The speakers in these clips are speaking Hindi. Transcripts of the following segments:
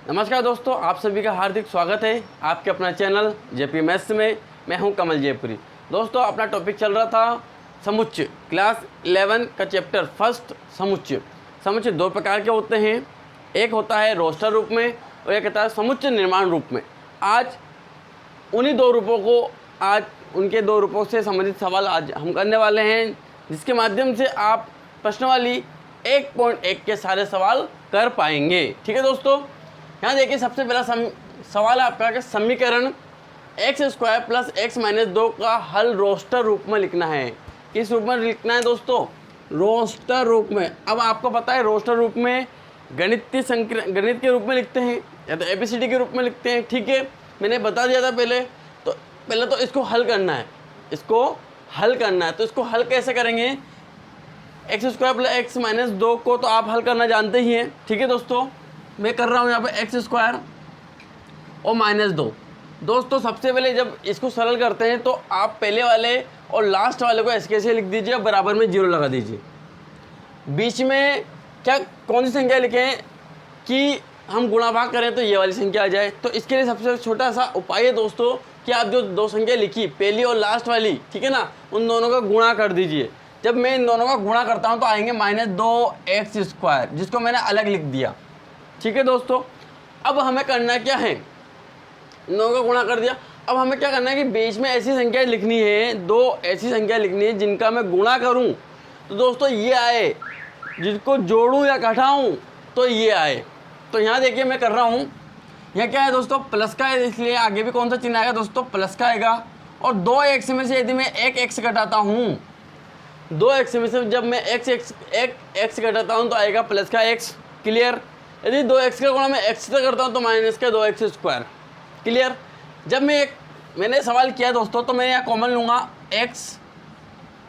नमस्कार दोस्तों, आप सभी का हार्दिक स्वागत है आपके अपना चैनल जेपी मैथ्स में। मैं हूं कमल जयपुरी। दोस्तों, अपना टॉपिक चल रहा था समुच्चय, क्लास 11 का चैप्टर फर्स्ट समुच्चय। समुच्चय दो प्रकार के होते हैं, एक होता है रोस्टर रूप में और एक होता है समुच्चय निर्माण रूप में। आज उन्हीं दो रूपों को उनके दो रूपों से संबंधित सवाल आज हम करने वाले हैं, जिसके माध्यम से आप प्रश्नावली 1.1 के सारे सवाल कर पाएंगे। ठीक है दोस्तों, यहाँ देखिए सबसे पहला सवाल है आपका कि समीकरण x² + x - 2 का हल रोस्टर रूप में लिखना है। किस रूप में लिखना है दोस्तों? रोस्टर रूप में। अब आपको पता है रोस्टर रूप में गणित के रूप में लिखते हैं या तो ABCD के रूप में लिखते हैं। ठीक है, मैंने बता दिया था पहले तो इसको हल करना है। तो इसको हल कैसे करेंगे? x² + x - 2 को तो आप हल करना जानते ही हैं। ठीक है दोस्तों, मैं कर रहा हूँ यहाँ पे x² और -2। दोस्तों सबसे पहले जब इसको सरल करते हैं तो आप पहले वाले और लास्ट वाले को ऐसे कैसे लिख दीजिए, बराबर में 0 लगा दीजिए। बीच में कौन सी संख्या लिखें कि हम गुणा भाग करें तो ये वाली संख्या आ जाए। तो इसके लिए सबसे छोटा सा उपाय है दोस्तों कि आप जो दो संख्या लिखी, पहली और लास्ट वाली, ठीक है ना, उन दोनों का गुणा कर दीजिए। जब मैं इन दोनों का गुणा करता हूँ तो आएंगे -2x², जिसको मैंने अलग लिख दिया। ठीक है दोस्तों, अब हमें करना क्या है, इन दोनों का गुणा कर दिया। अब हमें क्या करना है कि बीच में ऐसी संख्या लिखनी है, दो ऐसी संख्या लिखनी है जिनका मैं गुणा करूं तो दोस्तों ये आए, जिनको जोड़ूं या घटाऊं तो ये आए। तो यहाँ देखिए मैं कर रहा हूँ, यह क्या है दोस्तों, प्लस का है, इसलिए आगे भी कौन सा चिन्ह आएगा दोस्तों, प्लस का आएगा। और 2x में से यदि मैं एक x घटाता हूँ, 2x में से जब मैं एक x घटाता हूँ तो आएगा प्लस का x। क्लियर? यदि 2x का गुणा मैं x से करता हूँ तो -2x²। क्लियर? जब मैंने सवाल किया दोस्तों तो मैं यहाँ कॉमन लूँगा x,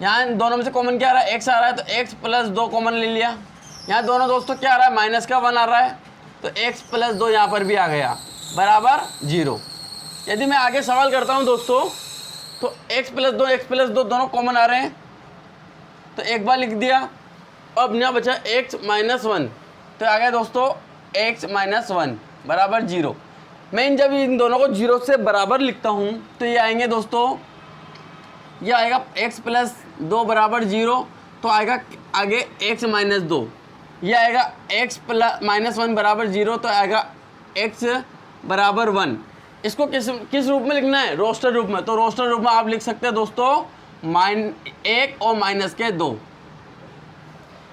यहाँ दोनों में से कॉमन क्या आ रहा है, x आ रहा है तो x + 2 कॉमन ले लिया। यहाँ दोनों दोस्तों क्या आ रहा है, -1 आ रहा है तो x + 2 यहाँ पर भी आ गया, बराबर 0। यदि मैं आगे सवाल करता हूँ दोस्तों तो x + 2 दोनों कॉमन आ रहे हैं तो एक बार लिख दिया। अब यहाँ बचा x - 1 तो आ गया दोस्तों x - 1 बराबर 0। मैं जब इन दोनों को 0 से बराबर लिखता हूँ तो ये आएंगे दोस्तों, ये आएगा x + 2 बराबर 0, तो आएगा आगे x - 2। ये आएगा x + -1 बराबर 0, तो आएगा x बराबर 1। इसको किस रूप में लिखना है? रोस्टर रूप में। तो रोस्टर रूप में आप लिख सकते हैं दोस्तों -1 और -2।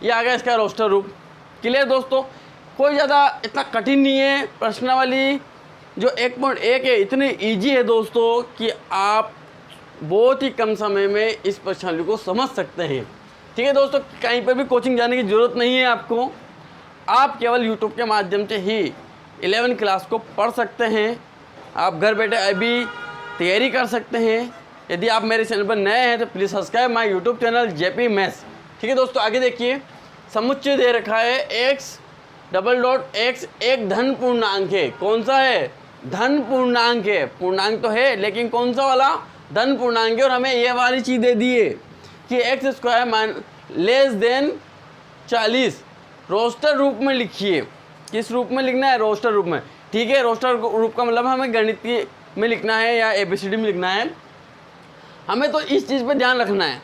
ये आ गया इसका रोस्टर रूप। क्लियर दोस्तों? कोई ज़्यादा इतना कठिन नहीं है। प्रश्नावली जो 1.1 है इतनी इजी है दोस्तों कि आप बहुत ही कम समय में इस प्रश्नावली को समझ सकते हैं। ठीक है दोस्तों, कहीं पर भी कोचिंग जाने की ज़रूरत नहीं है आपको। आप केवल यूट्यूब के माध्यम से ही 11 क्लास को पढ़ सकते हैं। आप घर बैठे अभी तैयारी कर सकते हैं। यदि आप मेरे चैनल पर नए हैं तो please subscribe my YouTube channel JP maths. ठीक है दोस्तों, आगे देखिए समुच्चय दे रखा है x एक धन पूर्णांक है। कौन सा है? धन पूर्णांक है। पूर्णांक तो है लेकिन कौन सा वाला? धन पूर्णांक है। और हमें ये वाली चीज़ दे दी है कि x² << 40। रोस्टर रूप में लिखिए। किस रूप में लिखना है? रोस्टर रूप में। ठीक है, रोस्टर रूप का मतलब हमें गणित में लिखना है या ABCD में लिखना है। हमें तो इस चीज़ पर ध्यान रखना है,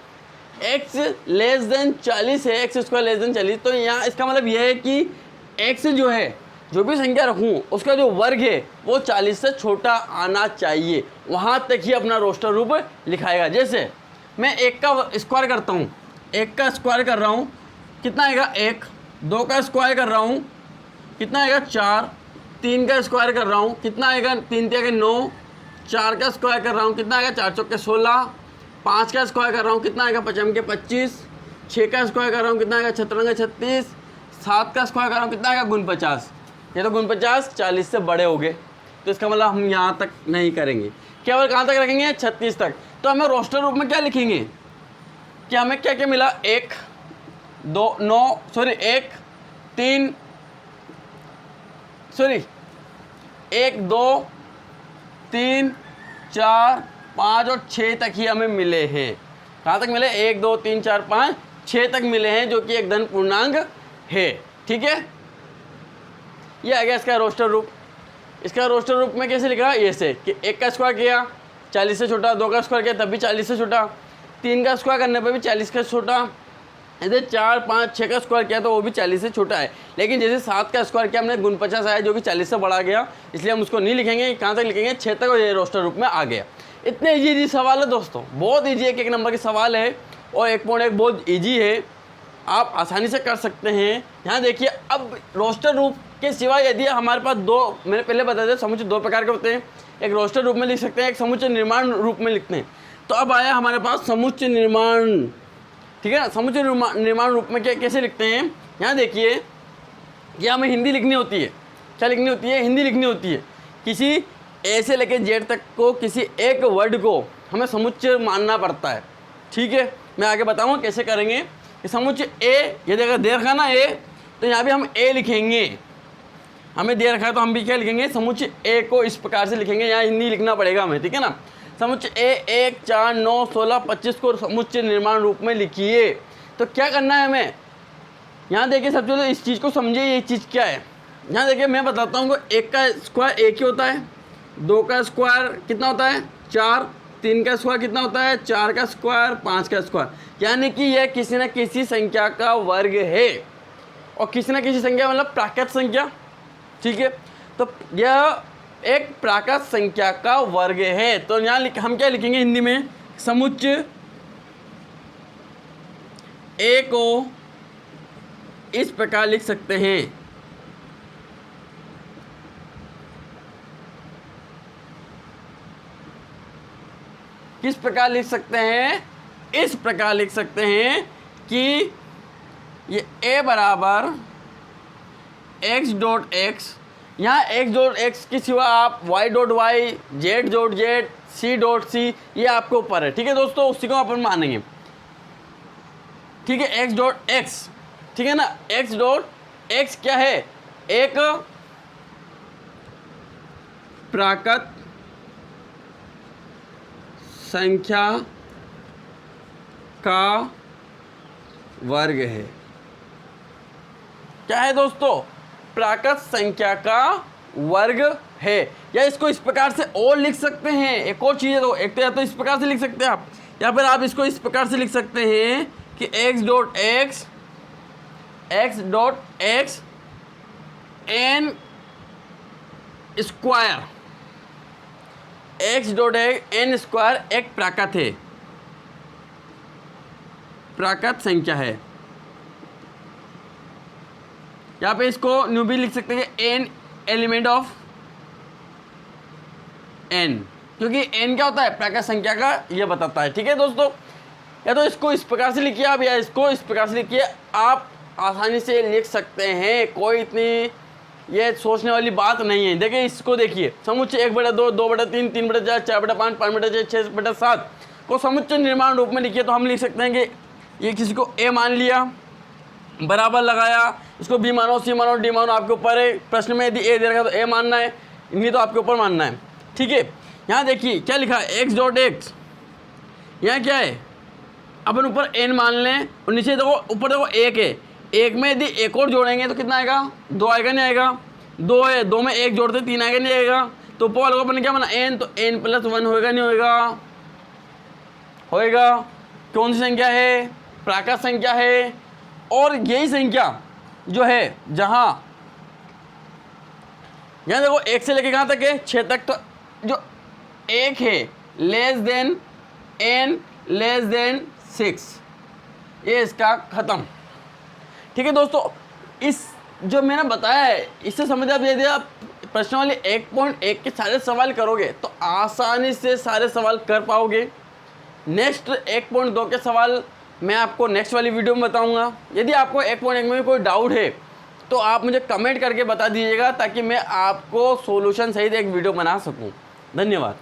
x << 40 है, x² << 40। तो यहाँ इसका मतलब यह है कि x जो है, जो भी संख्या रखूँ उसका जो वर्ग है वो 40 से छोटा आना चाहिए, वहाँ तक ही अपना रोस्टर रूप लिखाएगा। जैसे मैं 1 का स्क्वायर करता हूँ, 1 का स्क्वायर कर रहा हूँ, कितना आएगा 1। 2 का स्क्वायर कर रहा हूँ, कितना आएगा 4। 3 का स्क्वायर कर रहा हूँ, कितना आएगा 3 3 9। 4 का स्क्वायर कर रहा हूँ, कितना आएगा 4 4 16। 5 का स्क्वायर कर रहा हूँ, कितना आएगा 5 5 25। 6 का स्क्वायर कर रहा हूँ, कितना आएगा 6 36। 7 का स्क्वायर कर रहा हूँ, कितना आएगा 49। ये तो 49 40 से बड़े हो गए, तो इसका मतलब हम यहाँ तक नहीं करेंगे, केवल कहाँ तक रखेंगे? 36 तक। तो हमें रोस्टर रूप में क्या लिखेंगे कि हमें क्या क्या मिला? 1 2 9 1 3 1 2 3 4 5 और 6 तक ही हमें मिले हैं। कहाँ तक मिले? 1 2 3 4 5 6 तक मिले हैं, जो कि एक धन पूर्णांक है। ठीक है, ये आ गया इसका रोस्टर रूप। इसका रोस्टर रूप में कैसे लिखा ऐसे कि 1 का स्क्वायर किया 40 से छोटा, 2 का स्क्वायर किया तब भी 40 से छोटा, 3 का स्क्वायर करने पर भी 40 का छोटा, इधर 4, 5, 6 का स्क्वायर किया तो वो भी 40 से छोटा है। लेकिन जैसे 7 का स्क्वायर किया हमने गुण 50 आया जो कि 40 से बड़ा गया, इसलिए हम उसको नहीं लिखेंगे। कहाँ तक लिखेंगे 6 तक, और ये रोस्टर रूप में आ गया। इतने ईजी सवाल है दोस्तों, बहुत ईजी है, 1 नंबर के सवाल है और 1.1 बहुत ईजी है, आप आसानी से कर सकते हैं। यहाँ देखिए अब रोस्टर रूप के सिवाय यदि हमारे पास दो, मैंने पहले बताया था समुच्चय 2 प्रकार के होते हैं, एक रोस्टर रूप में लिख सकते हैं, एक समुच्चय निर्माण रूप में लिखते हैं। तो अब आया हमारे पास समुच्चय निर्माण, ठीक है ना। समुच्चय निर्माण रूप में कैसे लिखते हैं, यहाँ देखिए कि हमें हिंदी लिखनी होती है। क्या लिखनी होती है? हिंदी लिखनी होती है। किसी ए से लेकर जेड तक को, किसी एक वर्ड को हमें समुच्चय मानना पड़ता है, ठीक है। मैं आगे बताऊँगा कैसे करेंगे। कि समुच्चय ए, ये देखा दे रखा ना ए, तो यहाँ भी हम ए लिखेंगे। हमें दे रखा है तो हम भी क्या लिखेंगे, समुच्चय ए को इस प्रकार से लिखेंगे। यहाँ हिंदी लिखना पड़ेगा हमें, ठीक है ना। समुच्चय ए 1, 4, 9, 16, 25 को समुच्चय निर्माण रूप में लिखिए। तो क्या करना है हमें, यहाँ देखिए सबसे पहले इस चीज़ को समझिए, ये चीज़ क्या है। यहाँ देखिए मैं बताता हूँ, 1 का स्क्वायर 1 ही होता है, 2 का स्क्वायर कितना होता है 4, 3 का स्क्वायर कितना होता है 4 का स्क्वायर, 5 का स्क्वायर, यानी कि यह किसी न किसी संख्या का वर्ग है। और किसी न किसी संख्या मतलब प्राकृत संख्या, ठीक है। तो यह एक प्राकृत संख्या का वर्ग है। तो यहाँ हम क्या लिखेंगे हिंदी में, समुच्चय ए को इस प्रकार लिख सकते हैं, किस प्रकार लिख सकते हैं, इस प्रकार लिख सकते हैं कि ये a बराबर x डॉट x, यहाँ x डॉट x के सिवा आप y dot y, z dot z, c dot c, ये आपके ऊपर है, ठीक है दोस्तों, उसी को अपन मानेंगे, ठीक है। x डॉट x, ठीक है ना। x डॉट x क्या है, एक प्राकृत संख्या का वर्ग है। क्या है दोस्तों, प्राकृत संख्या का वर्ग है। या इसको इस प्रकार से और लिख सकते हैं, एक और चीज़ है तो, एक तो या तो इस प्रकार से लिख सकते हैं आप, या फिर आप इसको इस प्रकार से लिख सकते हैं कि x dot x n square, x dot n square एक प्राकृत है, प्राकृत संख्या है। यहाँ पे इसको न्यू भी लिख सकते हैं n एलिमेंट ऑफ n, क्योंकि n क्या होता है, प्राकृत संख्या का ये बताता है, ठीक है दोस्तों। या तो इसको इस प्रकार से लिखिए आप, या इसको इस प्रकार से लिखिए, आप आसानी से लिख सकते हैं, कोई इतनी ये सोचने वाली बात नहीं है। देखिए इसको देखिए, समुच्चय 1/2, 2/3, 3/4, 4/5, 5/6, 6/7 को समुच्चय निर्माण रूप में लिखिए। तो हम लिख सकते हैं कि ये किसी को a मान लिया, बराबर लगाया, इसको b मानो, c मानो, d मानो, आपके ऊपर है। प्रश्न में यदि a दे रखा तो a मानना है, नहीं तो आपके ऊपर मानना है, ठीक है। यहाँ देखिए क्या लिखा है, x डॉट x, यहाँ क्या है, अपन ऊपर n मान लें और नीचे देखो, ऊपर देखो 1 है, 1 में यदि एक और जोड़ेंगे तो कितना आएगा, 2 आएगा, नहीं आएगा, 2 है, 2 में 1 जोड़ते 3 आएगा, नहीं आएगा। तो ऊपर वाले को अपन क्या बना n, तो n + 1 होएगा, नहीं होएगा, होएगा। कौन सी संख्या है, प्राकृत संख्या है। और यही संख्या जो है, जहाँ यहाँ देखो 1 से लेके कहाँ तक है, 6 तक, तो जो 1 है less than n less than 6, ये इसका खत्म, ठीक है दोस्तों। इस जो मैंने बताया है इससे समझ आप, यदि आप प्रश्न वाले 1.1 के सारे सवाल करोगे तो आसानी से सारे सवाल कर पाओगे। नेक्स्ट 1.2 के सवाल मैं आपको नेक्स्ट वाली वीडियो में बताऊंगा। यदि आपको 1.1 में कोई डाउट है तो आप मुझे कमेंट करके बता दीजिएगा, ताकि मैं आपको सॉल्यूशन सहित एक वीडियो बना सकूं। धन्यवाद।